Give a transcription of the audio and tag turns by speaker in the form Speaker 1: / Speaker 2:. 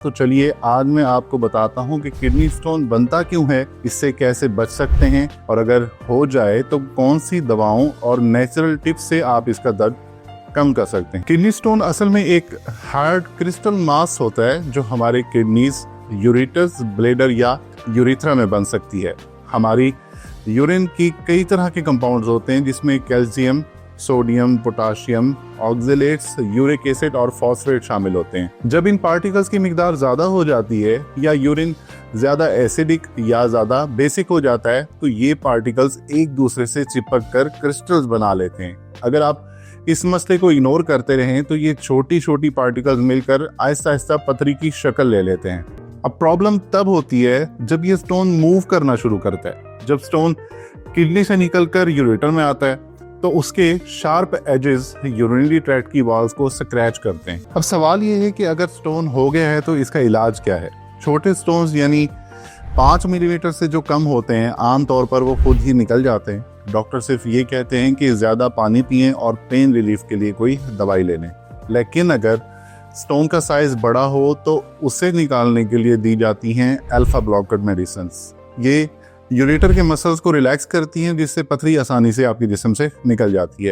Speaker 1: तो चलिए आज मैं आपको बताता हूँ कि किडनी स्टोन बनता क्यों है, इससे कैसे बच सकते हैं और अगर हो जाए तो कौन सी दवाओं और नेचुरल टिप्स से आप इसका दर्द कम कर सकते हैं। किडनी स्टोन असल में एक हार्ड क्रिस्टल मास होता है जो हमारे किडनीज, यूरेटर्स, ब्लैडर या यूरेथ्रा में बन सकती है। हमारी यूरिन की कई तरह के कंपाउंड्स होते हैं जिसमें calcium, sodium, potassium, oxalates, uric acid और फॉस्फेट शामिल होते हैं। जब इन पार्टिकल्स की मिकदार ज़्यादा हो जाती है या यूरिन ज़्यादा एसिडिक या ज़्यादा बेसिक हो जाता है तो ये पार्टिकल्स एक दूसरे से चिपक कर क्रिस्टल्स बना लेते हैं। अगर आप इस मसले को इग्नोर करते रहें तो ये छोटी छोटी पार्टिकल्स मिलकर आहिस्ता आहिस्ता पथरी की शक्ल ले लेते हैं। अब प्रॉब्लम तब होती है जब ये स्टोन मूव करना शुरू करता है। जब स्टोन किडनी से निकलकर यूरेटर में आता है तो उसके शार्प एजेस यूरिनरी ट्रैक्ट की वॉल्स को स्क्रैच करते हैं। अब सवाल ये है कि अगर स्टोन हो गया है तो इसका इलाज क्या है। छोटे स्टोन्स यानी 5 मिलीमीटर से जो कम होते हैं आमतौर पर वो खुद ही निकल जाते हैं। डॉक्टर सिर्फ ये कहते हैं कि ज़्यादा पानी पिएं और पेन रिलीफ के लिए कोई दवाई ले लें। लेकिन अगर स्टोन का साइज बड़ा हो तो उसे निकालने के लिए दी जाती हैं अल्फा ब्लॉकर मेडिसिन्स। ये यूरेटर के मसल्स को रिलैक्स करती हैं जिससे पथरी आसानी से आपके जिस्म से निकल जाती है।